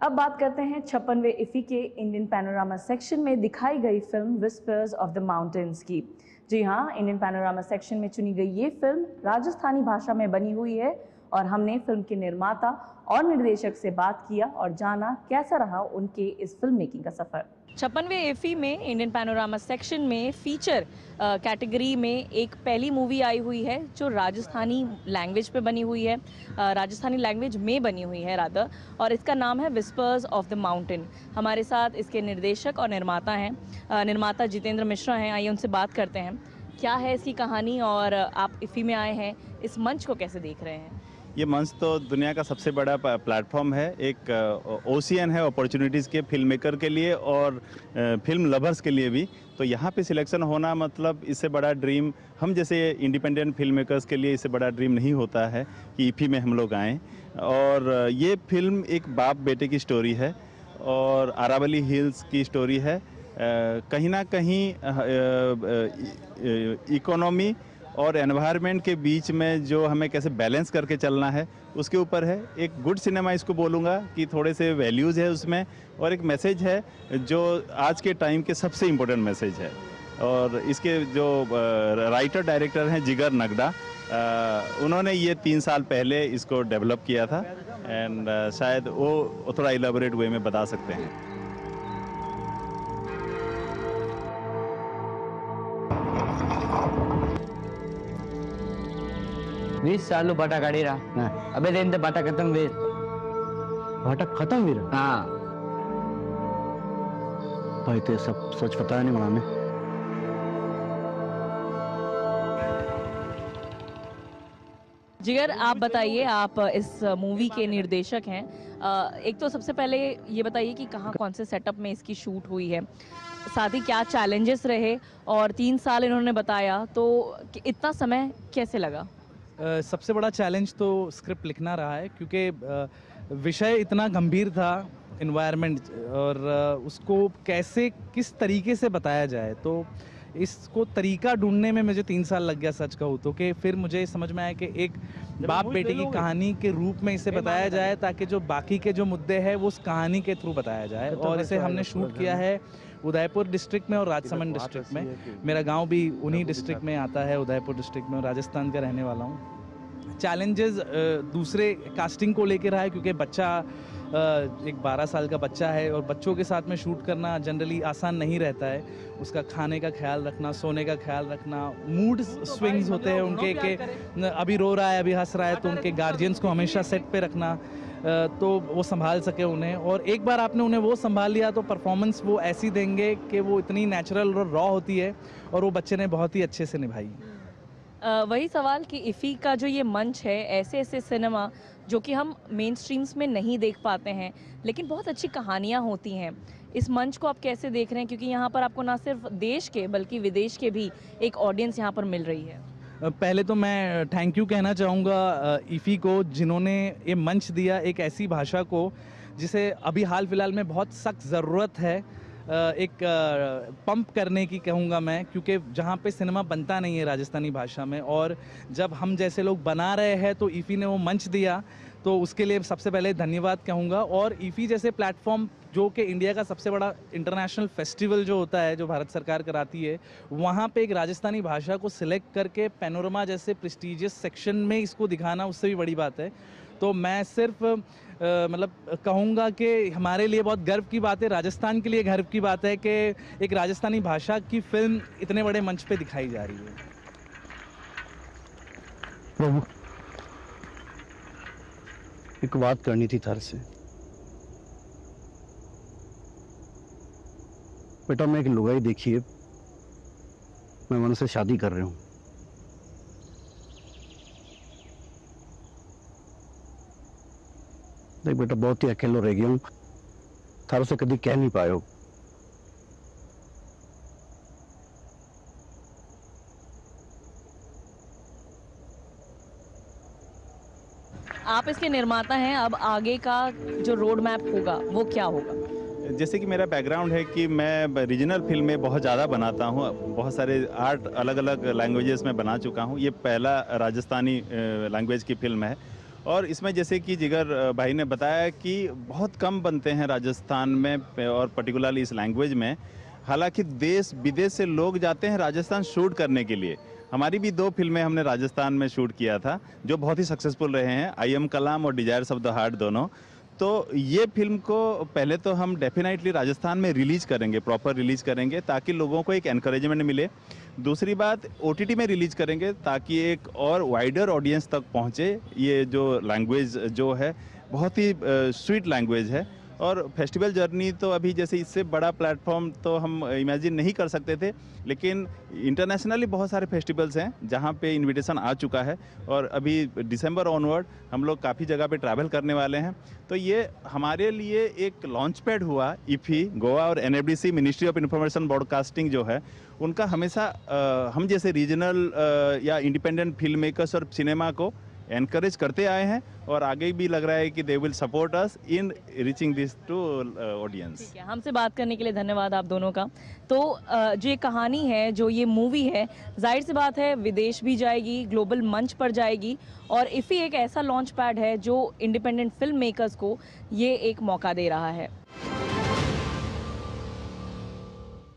अब बात करते हैं 56वें इफ़ी के इंडियन पैनोरामा सेक्शन में दिखाई गई film whispers of the mountains की। जी हाँ, इंडियन पैनोरामा सेक्शन में चुनी गई ये फिल्म राजस्थानी भाषा में बनी हुई है और हमने फिल्म के निर्माता और निर्देशक से बात किया और जाना कैसा रहा उनके इस फिल्म मेकिंग का सफ़र। 56वें इफ़ी में इंडियन पैनोरामा सेक्शन में फीचर कैटेगरी में एक पहली मूवी आई हुई है जो राजस्थानी लैंग्वेज पे बनी हुई है, राजस्थानी लैंग्वेज में बनी हुई है रादर, और इसका नाम है विस्पर्स ऑफ द माउंटेन। हमारे साथ इसके निर्देशक और निर्माता हैं, निर्माता जितेंद्र मिश्रा हैं। आइए उनसे बात करते हैं, क्या है इसकी कहानी और आप इफ़ी में आए हैं, इस मंच को कैसे देख रहे हैं? ये मंच तो दुनिया का सबसे बड़ा प्लेटफॉर्म है, एक ओशियन है अपॉर्चुनिटीज़ के फिल्म मेकर के लिए और फिल्म लवर्स के लिए भी। तो यहाँ पे सिलेक्शन होना मतलब इससे बड़ा ड्रीम हम जैसे इंडिपेंडेंट फिल्म मेकर्स के लिए इससे बड़ा ड्रीम नहीं होता है कि इफ़ी में हम लोग आएँ। और ये फिल्म एक बाप बेटे की स्टोरी है और अरावली हिल्स की स्टोरी है। कहीं ना कहीं इकोनॉमी और एनवायरनमेंट के बीच में जो हमें कैसे बैलेंस करके चलना है उसके ऊपर है। एक गुड सिनेमा इसको बोलूँगा कि थोड़े से वैल्यूज़ है उसमें और एक मैसेज है जो आज के टाइम के सबसे इम्पोर्टेंट मैसेज है। और इसके जो राइटर डायरेक्टर हैं जिगर नगड़ा, उन्होंने ये 3 साल पहले इसको डेवलप किया था एंड शायद वो थोड़ा इलेबोरेट वे में बता सकते हैं। वीस साल बाटा काढ़ी रहा। अबे दिन तो बाटा खत्म वीर। बाटा खत्म वीर? हाँ भाई तो सब सच पता नहीं मना में। जिगर, आप बताइए, आप इस मूवी के निर्देशक हैं। एक तो सबसे पहले ये बताइए कि कहाँ कौन से सेटअप में इसकी शूट हुई है, साथ ही क्या चैलेंजेस रहे, और 3 साल इन्होंने बताया, तो इतना समय कैसे लगा? सबसे बड़ा चैलेंज तो स्क्रिप्ट लिखना रहा है, क्योंकि विषय इतना गंभीर था इन्वायरमेंट, और उसको कैसे किस तरीके से बताया जाए, तो इसको तरीका ढूंढने में मुझे 3 साल लग गया सच कहूँ तो। कि फिर मुझे समझ में आया कि एक बाप बेटे की कहानी के रूप में इसे बताया जाए ताकि जो बाकी के जो मुद्दे हैं वो उस कहानी के थ्रू बताया जाए। और इसे हमने शूट किया है उदयपुर डिस्ट्रिक्ट में और राजसमंद डिस्ट्रिक्ट में। मेरा गांव भी उन्हीं डिस्ट्रिक्ट में आता है, उदयपुर डिस्ट्रिक्ट में, और राजस्थान का रहने वाला हूं। चैलेंजेस दूसरे कास्टिंग को लेकर रहा है, क्योंकि बच्चा एक 12 साल का बच्चा है और बच्चों के साथ में शूट करना जनरली आसान नहीं रहता है। उसका खाने का ख्याल रखना, सोने का ख्याल रखना, मूड स्विंग्स होते हैं उनके कि अभी रो रहा है, अभी हंस रहा है, तो उनके गार्जियंस को हमेशा सेट पे रखना, तो वो संभाल सके उन्हें। और एक बार आपने उन्हें वो संभाल लिया तो परफॉर्मेंस वो ऐसी देंगे कि वो इतनी नेचुरल और रॉ होती है, और वो बच्चे ने बहुत ही अच्छे से निभाई। वही सवाल कि इफ़ी का जो ये मंच है, ऐसे ऐसे सिनेमा जो कि हम मेन स्ट्रीम्स में नहीं देख पाते हैं लेकिन बहुत अच्छी कहानियाँ होती हैं, इस मंच को आप कैसे देख रहे हैं? क्योंकि यहाँ पर आपको ना सिर्फ देश के बल्कि विदेश के भी एक ऑडियंस यहाँ पर मिल रही है। पहले तो मैं थैंक यू कहना चाहूँगा इफ़ी को, जिन्होंने ये मंच दिया एक ऐसी भाषा को जिसे अभी हाल फिलहाल में बहुत सख्त ज़रूरत है एक पंप करने की कहूँगा मैं, क्योंकि जहाँ पे सिनेमा बनता नहीं है राजस्थानी भाषा में, और जब हम जैसे लोग बना रहे हैं तो इफ़ी ने वो मंच दिया, तो उसके लिए सबसे पहले धन्यवाद कहूँगा। और इफ़ी जैसे प्लेटफॉर्म जो कि इंडिया का सबसे बड़ा इंटरनेशनल फेस्टिवल जो होता है, जो भारत सरकार कराती है, वहाँ पे एक राजस्थानी भाषा को सिलेक्ट करके पैनोरमा जैसे प्रेस्टिजियस सेक्शन में इसको दिखाना उससे भी बड़ी बात है। तो मैं सिर्फ मतलब कहूँगा कि हमारे लिए बहुत गर्व की बात है, राजस्थान के लिए गर्व की बात है कि एक राजस्थानी भाषा की फिल्म इतने बड़े मंच पे दिखाई जा रही है। प्रभु, एक बात करनी थी थार से। बेटा, मैं एक लुगाई देखी है, मैं मन से शादी कर रही हूँ। देख बेटा, बहुत ही अकेलो रह गया हूँ, थारों से कभी कह नहीं पायो। आप इसके निर्माता हैं, अब आगे का जो रोड मैप होगा वो क्या होगा? जैसे कि मेरा बैकग्राउंड है कि मैं रीजनल फिल्में बहुत ज़्यादा बनाता हूँ, बहुत सारे आर्ट अलग अलग लैंग्वेजेस में बना चुका हूँ। ये पहला राजस्थानी लैंग्वेज की फिल्म है और इसमें जैसे कि जिगर भाई ने बताया कि बहुत कम बनते हैं राजस्थान में और पर्टिकुलरली इस लैंग्वेज में। हालांकि देश विदेश से लोग जाते हैं राजस्थान शूट करने के लिए। हमारी भी 2 फिल्में हमने राजस्थान में शूट किया था जो बहुत ही सक्सेसफुल रहे हैं, आई एम कलाम और डिजायर्स ऑफ द हार्ट दोनों। तो ये फिल्म को पहले तो हम डेफिनेटली राजस्थान में रिलीज करेंगे, प्रॉपर रिलीज करेंगे ताकि लोगों को एक एनकरेजमेंट मिले। दूसरी बात ओटीटी में रिलीज करेंगे ताकि एक और वाइडर ऑडियंस तक पहुंचे। ये जो लैंग्वेज जो है बहुत ही स्वीट लैंग्वेज है और फेस्टिवल जर्नी तो अभी जैसे इससे बड़ा प्लेटफॉर्म तो हम इमेजिन नहीं कर सकते थे, लेकिन इंटरनेशनली बहुत सारे फेस्टिवल्स हैं जहां पे इनविटेशन आ चुका है और अभी दिसंबर ऑनवर्ड हम लोग काफ़ी जगह पे ट्रैवल करने वाले हैं। तो ये हमारे लिए एक लॉन्च पैड हुआ। इफ़ी गोवा और NFDC ministry of information broadcasting जो है उनका हमेशा हम जैसे रीजनल या इंडिपेंडेंट फिल्म मेकर्स और सिनेमा को एनकरेज करते आए हैं और आगे भी लग रहा है कि they will support us in reaching this to audience. ठीक है, हमसे बात करने के लिए धन्यवाद आप दोनों का। तो जो ये कहानी है, जो ये मूवी है, जाहिर सी बात है विदेश भी जाएगी, ग्लोबल मंच पर जाएगी और इफ़ी एक ऐसा लॉन्च पैड है जो इंडिपेंडेंट फिल्म मेकर्स को ये एक मौका दे रहा है।